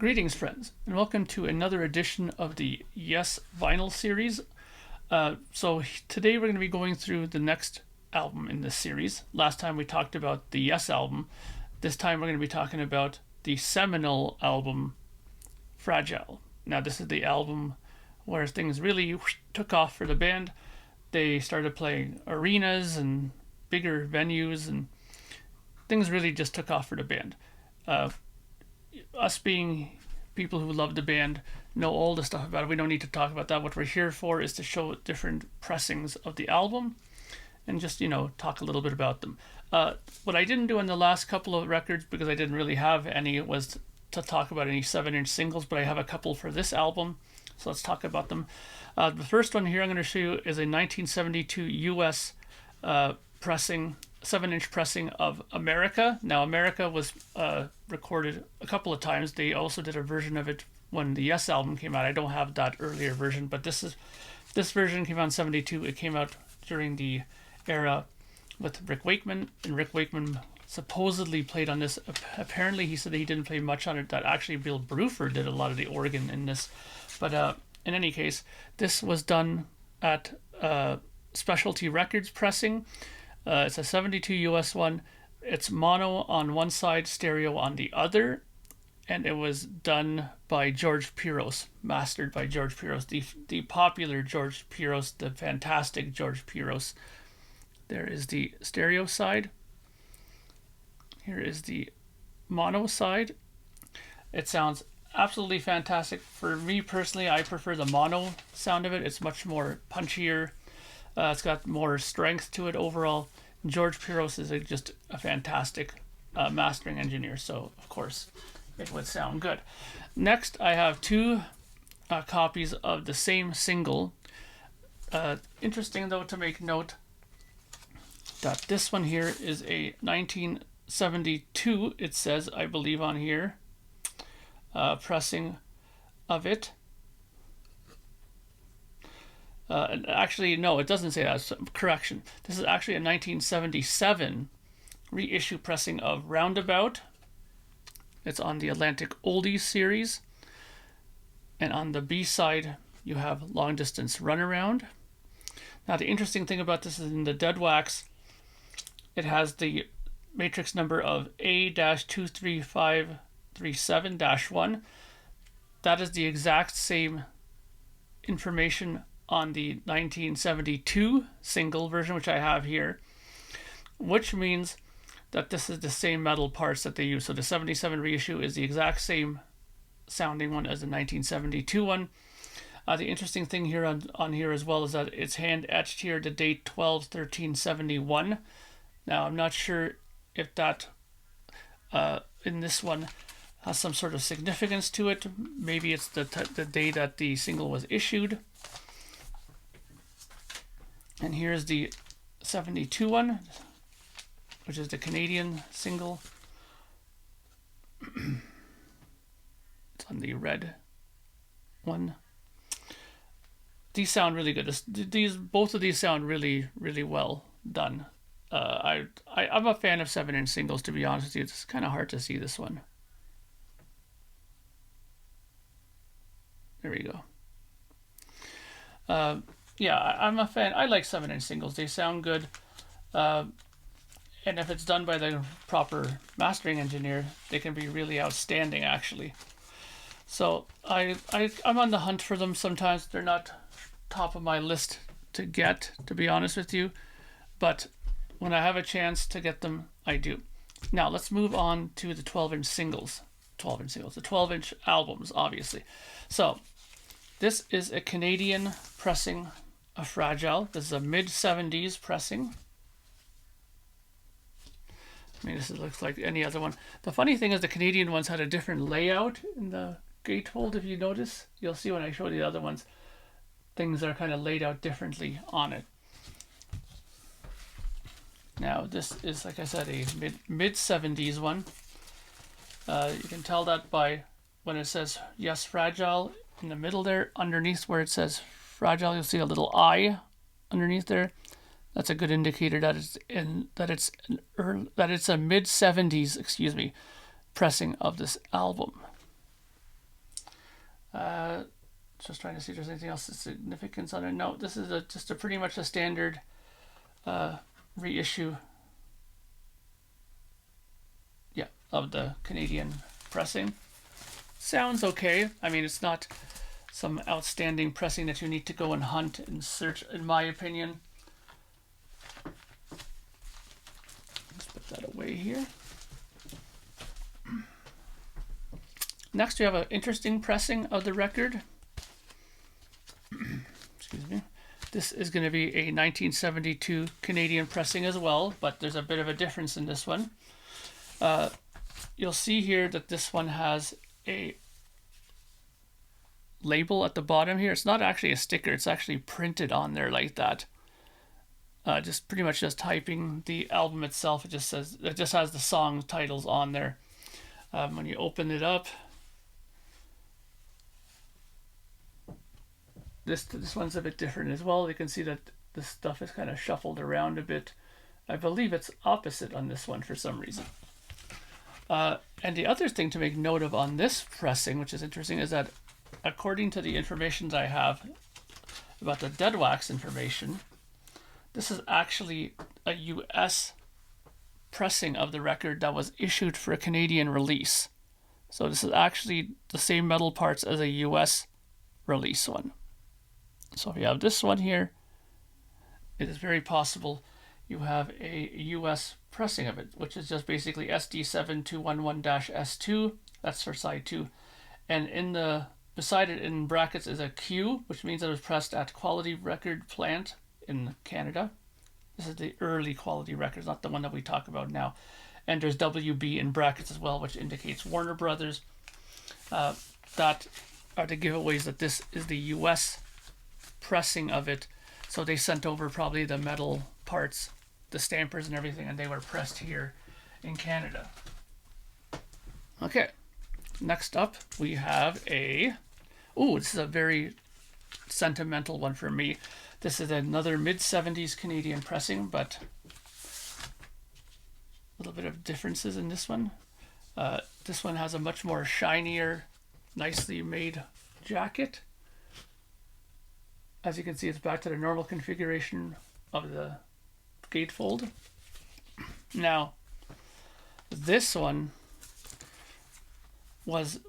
Greetings, friends, and welcome to another edition of the Yes Vinyl series. Today we're going to be going through the next album in this series. Last time we talked about the Yes album. This time we're going to be talking about the seminal album, Fragile. Now, this is the album where things really took off for the band. They started playing arenas and bigger venues, and things really just took off for the band. Us being people who love the band know all the stuff about it. We don't need to talk about that. What we're here for is to show different pressings of the album and just, talk a little bit about them. What I didn't do in the last couple of records, because I didn't really have any, was to talk about any 7-inch singles, but I have a couple for this album, so let's talk about them. The first one here I'm going to show you is a 1972 US pressing, 7-inch pressing of America. Now, America was recorded a couple of times. They also did a version of it when the Yes album came out. I don't have that earlier version, but this version came out in 72. It came out during the era with Rick Wakeman, and Rick Wakeman supposedly played on this. Apparently, he said that he didn't play much on it, that actually Bill Bruford did a lot of the organ in this. But in any case, this was done at Specialty Records pressing. It's a 72 US one. It's mono on one side, stereo on the other, and it was done by George Piros, mastered by George Piros, the popular George Piros, the fantastic George Piros. There is the stereo side. Here is the mono side. It sounds absolutely fantastic. For me personally, I prefer the mono sound of it. It's much more punchier. It's got more strength to it overall. George Piros is just a fantastic mastering engineer, so of course it would sound good. Next, I have two copies of the same single. Interesting, though, to make note that this one here is a 1972, it says, I believe on here, pressing of it. Actually, no, it doesn't say that. Correction. This is actually a 1977 reissue pressing of Roundabout. It's on the Atlantic Oldies series. And on the B side, you have Long Distance Runaround. Now, the interesting thing about this is in the dead wax, it has the matrix number of A-23537-1. That is the exact same information on the 1972 single version, which I have here, which means that this is the same metal parts that they use. So the 77 reissue is the exact same sounding one as the 1972 one. The interesting thing here on here as well is that it's hand etched here, the date 12/13/71. Now, I'm not sure if that in this one has some sort of significance to it. Maybe it's the day that the single was issued. And here's the 72 one, which is the Canadian single. It's on the red one. These sound really good. Both of these sound really, really well done. I'm a fan of 7-inch singles, to be honest with you. It's kind of hard to see this one. There we go. Yeah, I'm a fan. I like 7-inch singles. They sound good. And if it's done by the proper mastering engineer, they can be really outstanding, actually. So I'm on the hunt for them sometimes. They're not top of my list to get, to be honest with you. But when I have a chance to get them, I do. Now, let's move on to the 12-inch singles. The 12-inch albums, obviously. So, this is a Canadian pressing of Fragile. This is a mid-70s pressing. I mean, this looks like any other one. The funny thing is the Canadian ones had a different layout in the gatefold. If you notice, you'll see when I show the other ones, things are kind of laid out differently on it. Now, this is, like I said, a mid-70s one. You can tell that by when it says Yes Fragile in the middle there. Underneath where it says Fragile, you'll see a little I underneath there. That's a good indicator that it's a mid-70s, pressing of this album. Just trying to see if there's anything else of significance on it. No, this is just a pretty much a standard reissue, yeah, of the Canadian pressing. Sounds okay. I mean, it's not some outstanding pressing that you need to go and hunt and search, in my opinion. Let's put that away here. Next, we have an interesting pressing of the record. Excuse me. This is going to be a 1972 Canadian pressing as well, but there's a bit of a difference in this one. You'll see here that this one has a label at the bottom here. It's not actually a sticker, it's actually printed on there like that. Just pretty much just typing the album itself. It just has the song titles on there. When you open it up, this one's a bit different as well. You can see that the stuff is kind of shuffled around a bit. I believe it's opposite on this one for some reason. And the other thing to make note of on this pressing, which is interesting, is that according to the information I have about the dead wax information, this is actually a US pressing of the record that was issued for a Canadian release. So this is actually the same metal parts as a US release one. So if you have this one here, it is very possible you have a US pressing of it, which is just basically SD7211-S2. That's for side 2. And beside it in brackets is a Q, which means that it was pressed at Quality Record Plant in Canada. This is the early Quality Records, not the one that we talk about now. And there's WB in brackets as well, which indicates Warner Brothers. That are the giveaways that this is the US pressing of it. So they sent over probably the metal parts, the stampers and everything, and they were pressed here in Canada. Okay, next up we have this is a very sentimental one for me. This is another mid-70s Canadian pressing, but a little bit of differences in this one. This one has a much more shinier, nicely made jacket. As you can see, it's back to the normal configuration of the gatefold. Now, this one was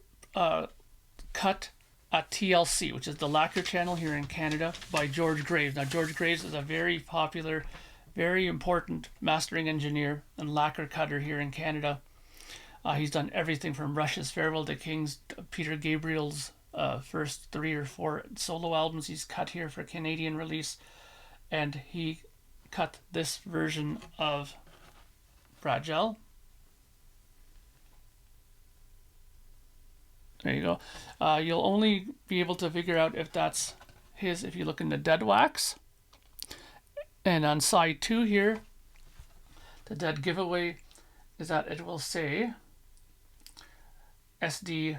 cut at TLC, which is the lacquer channel here in Canada, by George Graves. Now, George Graves is a very popular, very important mastering engineer and lacquer cutter here in Canada. He's done everything from Rush's Farewell to King's, Peter Gabriel's first 3 or 4 solo albums he's cut here for Canadian release, and he cut this version of Fragile. There you go. You'll only be able to figure out if that's his if you look in the dead wax. And on side 2 here, the dead giveaway is that it will say SD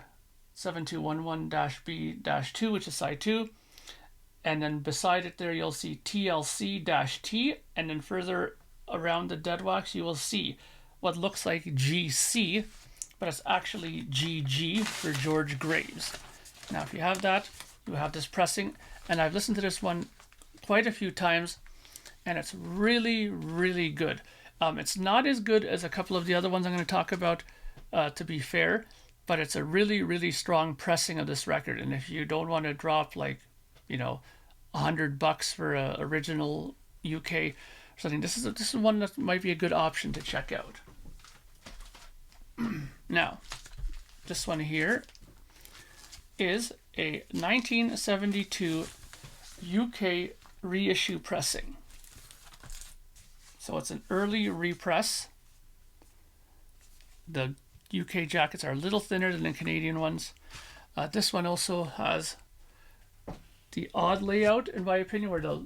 7211-B-2, which is side 2, and then beside it there you'll see TLC-T, and then further around the dead wax you will see what looks like GC, but it's actually GG for George Graves. Now if you have that, you have this pressing, and I've listened to this one quite a few times, and it's really, really good. It's not as good as a couple of the other ones I'm going to talk about, to be fair, but it's a really, really strong pressing of this record. And if you don't want to drop like, $100 for a original UK or something, this is one that might be a good option to check out. Now, this one here is a 1972 UK reissue pressing. So it's an early repress. The UK jackets are a little thinner than the Canadian ones. This one also has the odd layout, in my opinion, where the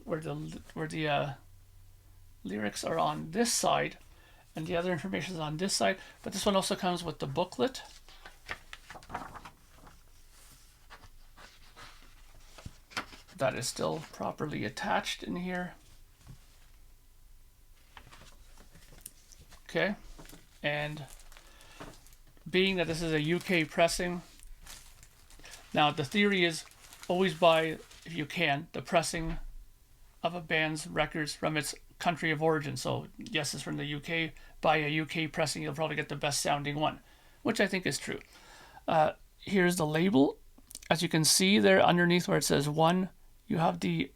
lyrics are on this side and the other information is on this side. But this one also comes with the booklet. That is still properly attached in here. Okay, and being that this is a UK pressing, Now, the theory is always buy, if you can, the pressing of a band's records from its country of origin. So, yes, it's from the UK. Buy a UK pressing, you'll probably get the best sounding one, which I think is true. Here's the label. As you can see there underneath where it says 1, you have the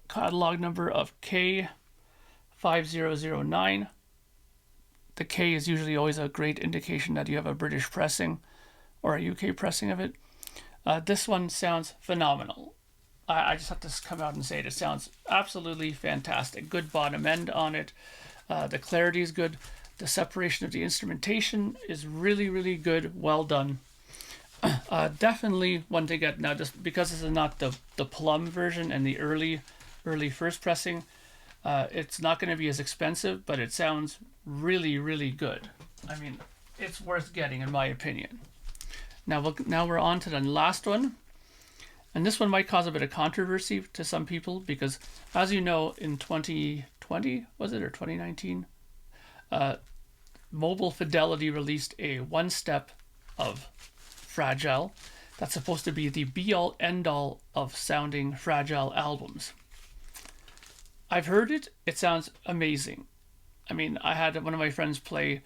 catalog number of K5009. The K is usually always a great indication that you have a British pressing or a UK pressing of it. This one sounds phenomenal. I just have to come out and say it. It sounds absolutely fantastic. Good bottom end on it. The clarity is good. The separation of the instrumentation is really, really good. Well done. Definitely one to get now, just because this is not the plum version and the early first pressing. It's not going to be as expensive, but it sounds really, really good. I mean, it's worth getting in my opinion. Now we're on to the last one. And this one might cause a bit of controversy to some people because, as you know, in 2020, was it, or 2019, Mobile Fidelity released a one-step of Fragile. That's supposed to be the be-all, end-all of sounding Fragile albums. I've heard it. It sounds amazing. I mean, I had one of my friends play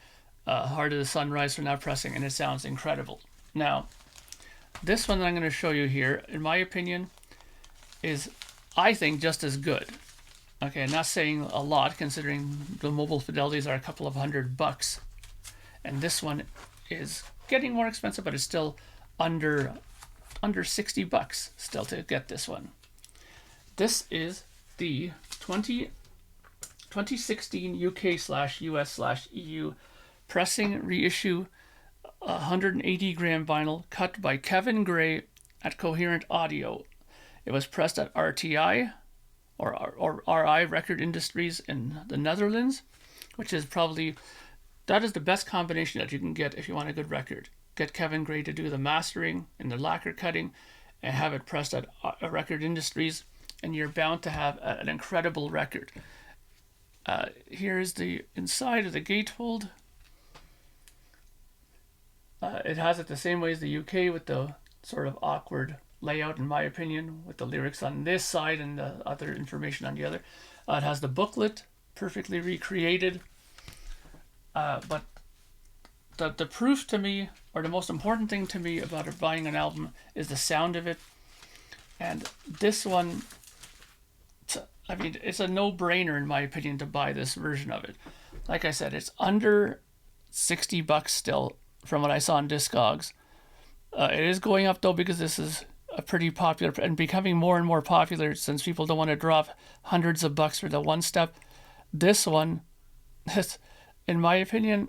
Heart of the Sunrise for Now Pressing, and it sounds incredible. Now, this one that I'm going to show you here, in my opinion, is, I think, just as good. Okay, not saying a lot, considering the Mobile Fidelities are a couple of $100. And this one is getting more expensive, but it's still under $60 still to get this one. This is the 2016 UK/US/EU pressing reissue 180 gram vinyl cut by Kevin Gray at Coherent Audio. It was pressed at RTI or RI Record Industries in the Netherlands, which is probably, that is the best combination that you can get if you want a good record. Get Kevin Gray to do the mastering and the lacquer cutting and have it pressed at Record Industries, and you're bound to have an incredible record. Here's the inside of the gatefold. It has it the same way as the UK, with the sort of awkward layout, in my opinion, with the lyrics on this side and the other information on the other. It has the booklet, perfectly recreated. But the proof to me, or the most important thing to me about buying an album, is the sound of it. And this one, I mean, it's a no-brainer in my opinion to buy this version of it. Like I said, it's under $60 still from what I saw on Discogs. It is going up though, because this is a pretty popular and becoming more and more popular, since people don't want to drop hundreds of bucks for the one step. This one, in my opinion,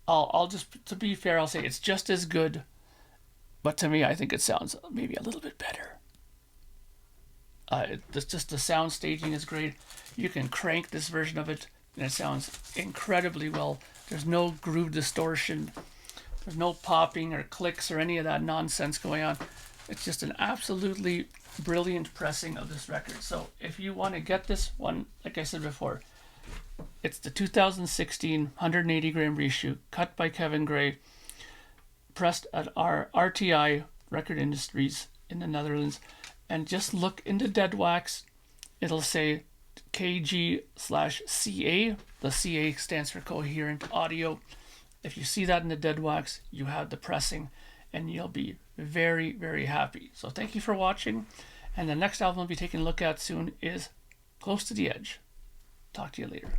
I'll just, to be fair, I'll say it's just as good, but to me, I think it sounds maybe a little bit better. Just the sound staging is great. You can crank this version of it, and it sounds incredibly well. There's no groove distortion. There's no popping or clicks or any of that nonsense going on. It's just an absolutely brilliant pressing of this record. So if you want to get this one, like I said before, it's the 2016 180 gram reissue, cut by Kevin Gray, pressed at our RTI Record Industries in the Netherlands. And just look into dead wax. It'll say KG/CA. The CA stands for Coherent Audio. If you see that in the dead wax, you have the pressing, and you'll be very, very happy. So thank you for watching. And the next album I'll be taking a look at soon is Close to the Edge. Talk to you later.